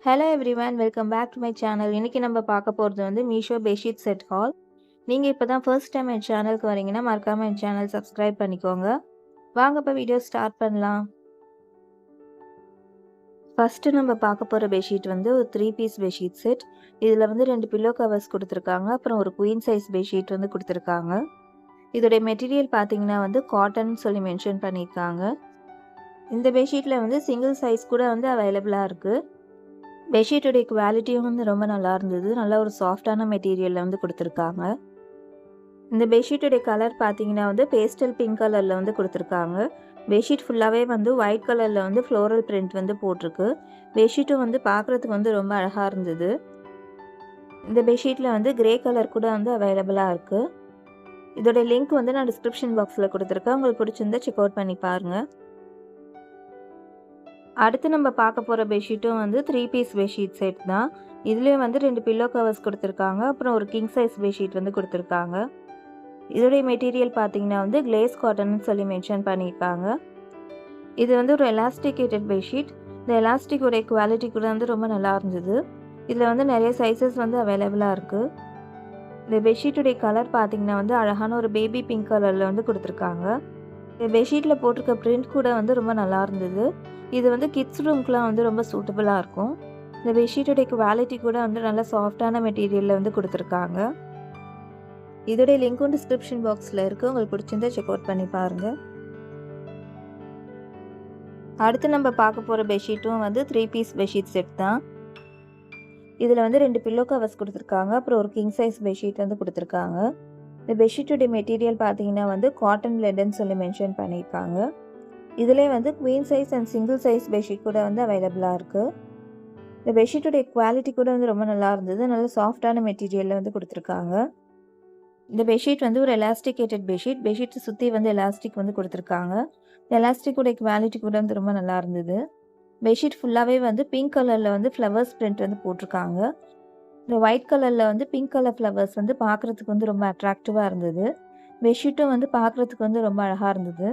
Hello everyone welcome back to my channel. இன்னைக்கு நம்ம பார்க்க போகிறது வந்து மீஷோ பெட்ஷீட் செட் ஹால். நீங்கள் இப்போ தான் ஃபர்ஸ்ட் டைம் என் சேனலுக்கு வரீங்கன்னா மறக்காமல் என் சேனல் சப்ஸ்கிரைப் பண்ணிக்கோங்க. வாங்க இப்போ வீடியோ ஸ்டார்ட் பண்ணலாம். ஃபஸ்ட்டு நம்ம பார்க்க போகிற பெட்ஷீட் வந்து ஒரு 3 பீஸ் பெட்ஷீட் செட். இதில் வந்து 2 பில்லோ கவர்ஸ் கொடுத்துருக்காங்க, அப்புறம் ஒரு குயின் சைஸ் பெட்ஷீட் வந்து கொடுத்துருக்காங்க. இதோடைய மெட்டீரியல் பார்த்தீங்கன்னா வந்து காட்டன் சொல்லி மென்ஷன் பண்ணியிருக்காங்க. இந்த பெட்ஷீட்டில் வந்து சிங்கிள் சைஸ் கூட வந்து அவைலபிளாக இருக்குது. பெட்ஷீட்டுடைய குவாலிட்டியும் வந்து ரொம்ப நல்லா இருந்தது. நல்ல ஒரு சாஃப்டான மெட்டீரியலில் வந்து கொடுத்துருக்காங்க. இந்த பெட்ஷீட்டுடைய கலர் பார்த்தீங்கன்னா வந்து பேஸ்டல் பிங்க் கலரில் வந்து கொடுத்துருக்காங்க. பெட்ஷீட் ஃபுல்லாகவே வந்து ஒயிட் கலரில் வந்து ஃப்ளோரல் பிரிண்ட் வந்து போட்டிருக்கு. பெட்ஷீட்டும் வந்து பார்க்குறதுக்கு வந்து ரொம்ப அழகாக இருந்தது. இந்த பெட்ஷீட்டில் வந்து கிரே கலர் கூட வந்து அவைலபிளாக இருக்குது. இதோடைய லிங்க் வந்து நான் டிஸ்கிரிப்ஷன் பாக்ஸில் கொடுத்துருக்கேன். உங்களுக்கு பிடிச்சிருந்தா செக் அவுட் பண்ணி பாருங்கள். அடுத்து நம்ம பார்க்க போகிற பெட்ஷீட்டும் வந்து 3 பீஸ் பெட்ஷீட் செட் தான். இதுலேயும் வந்து 2 பில்லோ கவர்ஸ் கொடுத்துருக்காங்க, அப்புறம் ஒரு கிங் சைஸ் பெட்ஷீட் வந்து கொடுத்துருக்காங்க. இதோடைய மெட்டீரியல் பார்த்தீங்கன்னா வந்து கிளேஸ் காட்டன் சொல்லி மென்ஷன் பண்ணியிருக்காங்க. இது வந்து ஒரு எலாஸ்டிகேட்டட் பெட்ஷீட். இந்த எலாஸ்டிக்கோடைய குவாலிட்டி கூட வந்து ரொம்ப நல்லா இருந்தது. இதில் வந்து நிறைய சைஸஸ் வந்து அவைலபிளாக இருக்குது. இந்த பெட்ஷீட்டுடைய கலர் பார்த்தீங்கன்னா வந்து அழகான ஒரு பேபி பிங்க் கலரில் வந்து கொடுத்துருக்காங்க. இந்த பெட்ஷீட்டில் போட்டிருக்க பிரிண்ட் கூட வந்து ரொம்ப நல்லா இருந்தது. இது வந்து கிட்ஸ் ரூம்க்குலாம் வந்து ரொம்ப சூட்டபுளாக இருக்கும். இந்த பெட்ஷீட்டுடைய குவாலிட்டி கூட வந்து நல்ல சாஃப்டான மெட்டீரியலில் வந்து கொடுத்துருக்காங்க. இதோடைய லிங்க்கும் டிஸ்கிரிப்ஷன் பாக்ஸில் இருக்குது. உங்களுக்கு பிடிச்சிருந்தா செக் அவுட் பண்ணி பாருங்கள். அடுத்து நம்ம பார்க்க போகிற பெட்ஷீட்டும் வந்து 3 பீஸ் பெட்ஷீட் செட் தான். இதில் வந்து 2 பில்லோ கவர்ஸ் கொடுத்துருக்காங்க, அப்புறம் ஒரு கிங் சைஸ் பெட்ஷீட் வந்து கொடுத்துருக்காங்க. இந்த பெட்ஷீட்டுடைய மெட்டீரியல் பார்த்தீங்கன்னா வந்து காட்டன் லெடன் சொல்லி மென்ஷன் பண்ணியிருக்காங்க. இதிலே வந்து queen size and single size bedsheet கூட வந்து அவைலபிளாக இருக்குது. இந்த பெட்ஷீட்டுடைய குவாலிட்டி கூட வந்து ரொம்ப நல்லா இருந்தது. நல்ல சாஃப்டான மெட்டீரியலில் வந்து கொடுத்துருக்காங்க. இந்த பெட்ஷீட் வந்து ஒரு எலாஸ்டிகேட்டட் பெட்ஷீட். பெட்ஷீட்டை சுற்றி வந்து எலாஸ்டிக் வந்து கொடுத்துருக்காங்க. இந்த எலாஸ்டிக்குடைய குவாலிட்டி கூட வந்து ரொம்ப நல்லா இருந்தது. பெட்ஷீட் ஃபுல்லாகவே வந்து பிங்க் கலரில் வந்து ஃப்ளவர்ஸ் பிரிண்ட் வந்து போட்டிருக்காங்க. இந்த ஒயிட் கலரில் வந்து பிங்க் கலர் ஃப்ளவர்ஸ் வந்து பார்க்குறதுக்கு வந்து ரொம்ப அட்ராக்டிவாக இருந்தது. பெட்ஷீட்டும் வந்து பார்க்குறதுக்கு வந்து ரொம்ப அழகாக இருந்தது.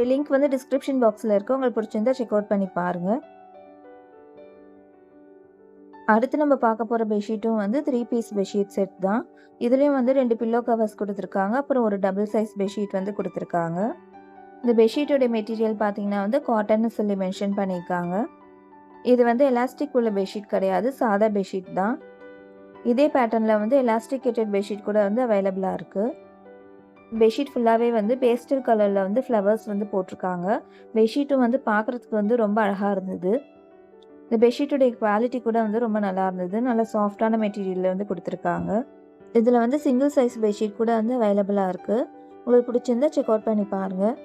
லிங்க் வந்து டிஸ்கிரிப்ஷன் பாக்ஸில் இருக்குது. உங்களுக்கு பிடிச்சிருந்தா செக் அவுட் பண்ணி பாருங்கள். அடுத்து நம்ம பார்க்க போகிற பெட்ஷீட்டும் வந்து 3 பீஸ் பெட்ஷீட் செட் தான். இதுலேயும் வந்து 2 பில்லோ கவர்ஸ் கொடுத்துருக்காங்க, அப்புறம் ஒரு டபுள் சைஸ் பெட்ஷீட் வந்து கொடுத்துருக்காங்க. இந்த பெட்ஷீட்டோடைய மெட்டீரியல் பார்த்தீங்கன்னா வந்து காட்டன்னு சொல்லி மென்ஷன் பண்ணியிருக்காங்க. இது வந்து எலாஸ்டிக் உள்ள பெட்ஷீட் கிடையாது, சாதா பெட்ஷீட் தான். இதே பேட்டர்னில் வந்து எலாஸ்டிகேட்டட் பெட்ஷீட் கூட வந்து அவைலபிளாக இருக்குது. பெட்ஷீட் ஃபுல்லாகவே வந்து பேஸ்டல் கலரில் வந்து ஃப்ளவர்ஸ் வந்து போட்டிருக்காங்க. பெட்ஷீட்டும் வந்து பார்க்குறதுக்கு வந்து ரொம்ப அழகாக இருந்தது. இந்த பெட்ஷீட்டுடைய குவாலிட்டி கூட வந்து ரொம்ப நல்லா இருந்தது. நல்ல சாஃப்டான மெட்டீரியலில் வந்து கொடுத்துருக்காங்க. இதில் வந்து சிங்கிள் சைஸ் பெட்ஷீட் கூட வந்து அவைலபிளாக இருக்குது. உங்களுக்கு பிடிச்சிருந்தா செக் அவுட் பண்ணி பாருங்கள்.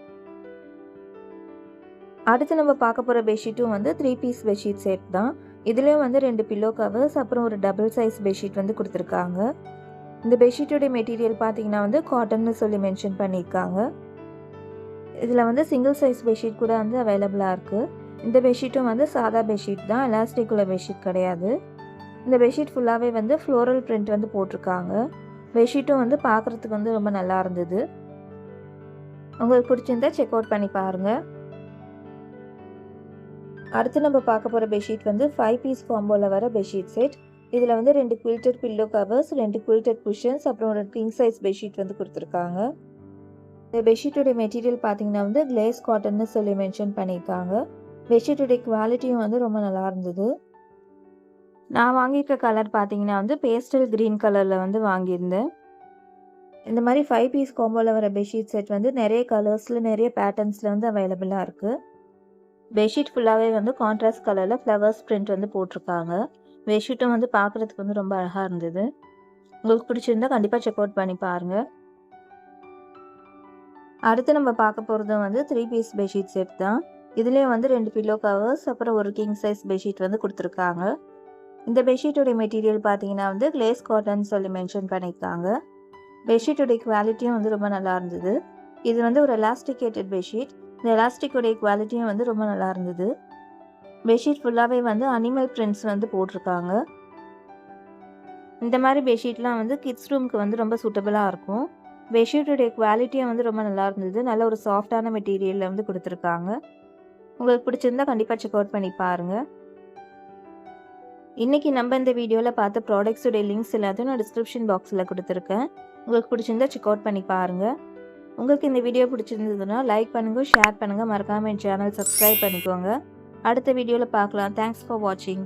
அடுத்து நம்ம பார்க்க போகிற பெட்ஷீட்டும் வந்து 3 பீஸ் பெட்ஷீட் செட் தான். இதுலேயும் வந்து 2 பில்லோ கவர்ஸ், அப்புறம் ஒரு டபுள் சைஸ் பெட்ஷீட் வந்து கொடுத்துருக்காங்க. இந்த பெட்ஷீட்டோடைய மெட்டீரியல் பார்த்தீங்கன்னா வந்து காட்டன்னு சொல்லி மென்ஷன் பண்ணியிருக்காங்க. இதில் வந்து சிங்கிள் சைஸ் பெட்ஷீட் கூட வந்து அவைலபிளாக இருக்குது. இந்த பெட்ஷீட்டும் வந்து சாதா பெட்ஷீட் தான், எலாஸ்டிக் உள்ள பெட்ஷீட் கிடையாது. இந்த பெட்ஷீட் ஃபுல்லாகவே வந்து ஃப்ளோரல் பிரிண்ட் வந்து போட்டிருக்காங்க. பெட்ஷீட்டும் வந்து பார்க்குறதுக்கு வந்து ரொம்ப நல்லா இருந்தது. உங்களுக்கு பிடிச்சிருந்தா செக் அவுட் பண்ணி பாருங்கள். அடுத்து நம்ம பார்க்க போகிற பெட்ஷீட் வந்து 5 பீஸ் காம்போவில் வர பெட்ஷீட் செட். இதில் வந்து 2 குயில்டட் பில்லோ கவர்ஸ், 2 குயில்டட் குஷன்ஸ், அப்புறம் ஒரு கிங் சைஸ் பெட்ஷீட் வந்து கொடுத்துருக்காங்க. இந்த பெட்ஷீட்டோடைய மெட்டீரியல் பார்த்தீங்கன்னா வந்து கிளேஸ் காட்டன்னு சொல்லி மென்ஷன் பண்ணியிருக்காங்க. பெட்ஷீட்டோடைய குவாலிட்டியும் வந்து ரொம்ப நல்லா இருந்தது. நான் வாங்கியிருக்க கலர் பார்த்தீங்கன்னா வந்து பேஸ்டல் க்ரீன் கலரில் வந்து வாங்கியிருந்தேன். இந்த மாதிரி 5 பீஸ் காம்போவில் வர பெட்ஷீட் செட் வந்து நிறைய கலர்ஸில் நிறைய பேட்டர்ன்ஸில் வந்து அவைலபிளாக இருக்குது. பெட்ஷீட் ஃபுல்லாகவே வந்து கான்ட்ராஸ்ட் கலரில் ஃப்ளவர்ஸ் பிரிண்ட் வந்து போட்டிருக்காங்க. பெட்ஷீட்டும் வந்து பார்க்குறதுக்கு வந்து ரொம்ப அழகாக இருந்தது. உங்களுக்கு பிடிச்சிருந்தா கண்டிப்பாக செக் அவுட் பண்ணி பாருங்கள். அடுத்து நம்ம பார்க்க போகிறது வந்து 3 பீஸ் பெட்ஷீட் செட் தான். இதுலேயும் வந்து 2 பில்லோ கவர்ஸ், அப்புறம் ஒரு கிங் சைஸ் பெட்ஷீட் வந்து கொடுத்துருக்காங்க. இந்த பெட்ஷீட்டோடைய மெட்டீரியல் பார்த்தீங்கன்னா வந்து கிளேஸ் காட்டன் சொல்லி மென்ஷன் பண்ணியிருக்காங்க. பெட்ஷீட்டோடைய குவாலிட்டியும் வந்து ரொம்ப நல்லா இருந்தது. இது வந்து ஒரு எலாஸ்டிகேட்டட் பெட்ஷீட். இந்த எலாஸ்டிக்கோடைய குவாலிட்டியும் வந்து ரொம்ப நல்லா இருந்தது. பெட்ஷீட் ஃபுல்லாகவே வந்து அனிமல் பிரிண்ட்ஸ் வந்து போட்டிருக்காங்க. இந்த மாதிரி பெட்ஷீட்லாம் வந்து கிட்ஸ் ரூமுக்கு வந்து ரொம்ப சூட்டபுளாக இருக்கும். பெட்ஷீட்டுடைய குவாலிட்டியும் வந்து ரொம்ப நல்லா இருந்தது. நல்ல ஒரு சாஃப்டான மெட்டீரியலில் வந்து கொடுத்துருக்காங்க. உங்களுக்கு பிடிச்சிருந்தா கண்டிப்பாக செக் அவுட் பண்ணி பாருங்கள். இன்றைக்கி நம்ம இந்த வீடியோவில் பார்த்த ப்ராடக்ட்ஸோடைய லிங்க்ஸ் எல்லாத்தையும் நான் டிஸ்கிரிப்ஷன் பாக்ஸில் கொடுத்துருக்கேன். உங்களுக்கு பிடிச்சிருந்தா செக் அவுட் பண்ணி பாருங்கள். உங்களுக்கு இந்த வீடியோ பிடிச்சிருந்ததுன்னா லைக் பண்ணுங்கள், ஷேர் பண்ணுங்கள், மறக்காமல் என் சேனல் சப்ஸ்கிரைப் பண்ணிக்கோங்க. அடுத்த வீடியோவில் பார்க்கலாம். தேங்க்ஸ் ஃபார் வாட்சிங்.